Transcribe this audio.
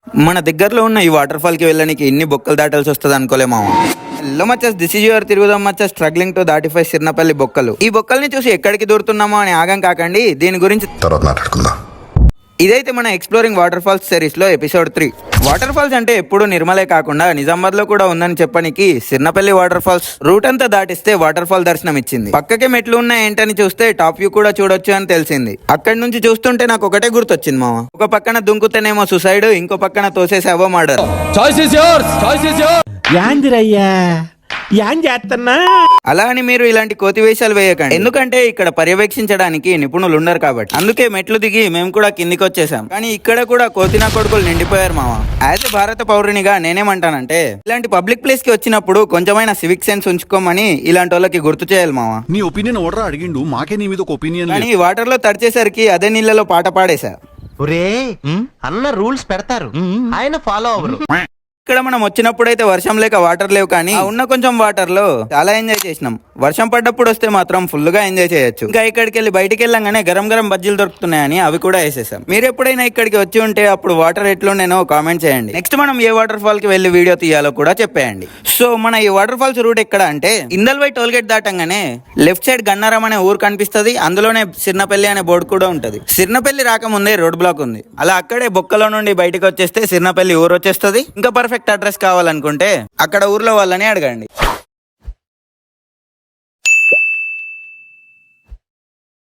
మన దగ్గరలో ఉన్న ఈ వాటర్ ఫాల్ కి వెళ్ళడానికి ఎన్ని బొక్కలు దాటాల్సి వస్తుంది అనుకోలే మామ. హలో మచ్చస్, దిస్ ఈజ్ యువర్ తిరుగుదాం మచ్చస్ స్ట్రగ్లింగ్ టు దాటిఫై సిర్నపల్లి బొక్కలు. ఈ బొక్కల్ని చూసి ఎక్కడికి దూరుతున్నామో అని ఆగం కాకండి, దీని గురించి తర్వాత మాట్లాడుకుందాం. ఇదైతే మన ఎక్స్ప్లోరింగ్ వాటర్ ఫాల్స్ సిరీస్ లో ఎపిసోడ్ 3. వాటర్ ఫాల్స్ అంటే ఎప్పుడు నిర్మలే కాకుండా నిజామాబాద్ లో కూడా ఉందని చెప్పడానికి సిర్నపల్లి వాటర్ ఫాల్స్ రూట్ అంతా దాటిస్తే వాటర్ ఫాల్ దర్శనం ఇచ్చింది. పక్కకే మెట్లు ఉన్నాయి ఏంటని చూస్తే టాప్ వ్యూ కూడా చూడొచ్చు అని తెలిసింది. అక్కడి నుంచి చూస్తుంటే నాకు ఒకటే గుర్తొచ్చింది మామ. ఒక పక్కన దుంకుతేనేమో సుసైడ్, ఇంకో పక్కన తోసేసావో మర్డర్. అలా అని మీరు ఇలాంటి కోతి వేషాలు వేయకండి, ఎందుకంటే ఇక్కడ పర్యవేక్షించడానికి నిపుణులు ఉన్నారు కాబట్టి. అందుకే మెట్లు దిగి మేము కూడా కిందికి వచ్చేసాం. కానీ ఇక్కడ కూడా కోతినా కొడుకులు నిండిపోయారు మామ. యాజ్ ఎ భారత పౌరునిగా నేనేమంటానంటే, ఇలాంటి పబ్లిక్ ప్లేస్ కి వచ్చినప్పుడు కొంచెమైనా సివిక్ సెన్స్ ఉంచుకోమని ఇలాంటి వాళ్ళకి గుర్తు చేయాలి మామ. నీ ఒపీనియన్ ఓడరా అడిగిండు, మాకే నీ మీద ఒక ఒపీనియన్. కానీ వాటర్ లో తడిచేసరికి అదే నీళ్ళలో పాట పాడేశా. ఒరే అన్న రూల్స్ పెడతారు, ఆయన ఫాలో అవ్వరు. ఇక్కడ మనం వచ్చినప్పుడైతే వర్షం లేక వాటర్ లేవు, కానీ ఆ ఉన్న కొంచెం వాటర్ లో చాలా ఎంజాయ్ చేసినాం. వర్షం పడ్డప్పుడు వస్తే మాత్రం ఫుల్ గా ఎంజాయ్ చేయొచ్చు. ఇంకా ఇక్కడికి వెళ్ళి బయటికి వెళ్ళంగానే గరం గరం బజ్జీలు దొరుకుతున్నాయని అవి కూడా వేసేసాం. మీరు ఎప్పుడైనా ఇక్కడికి వచ్చి ఉంటే అప్పుడు వాటర్ ఎట్లుండేనో కామెంట్ చేయండి. నెక్స్ట్ మనం ఏ వాటర్ ఫాల్ కి వెళ్ళి వీడియో తీయాలో కూడా చెప్పేయండి. సో మన ఈ వాటర్ ఫాల్స్ రూట్ ఎక్కడ అంటే, ఇందల్వై టోల్ గేట్ దాటంగానే లెఫ్ట్ సైడ్ గన్నారం అనే ఊరు కనిపిస్తుంది. అందులోనే సిర్నపల్లి అనే బోర్డు కూడా ఉంటది. సిర్నపల్లి రాకముందే రోడ్ బ్లాక్ ఉంది. అలా అక్కడే బొక్కలో నుండి బయటకు వచ్చేస్తే సిర్నపల్లి ఊరు వచ్చేస్తుంది. ఇంకా పర్ఫెక్ట్ అడ్రస్ కావాలనుకుంటే అక్కడ ఊర్లో వాళ్ళని అడగండి.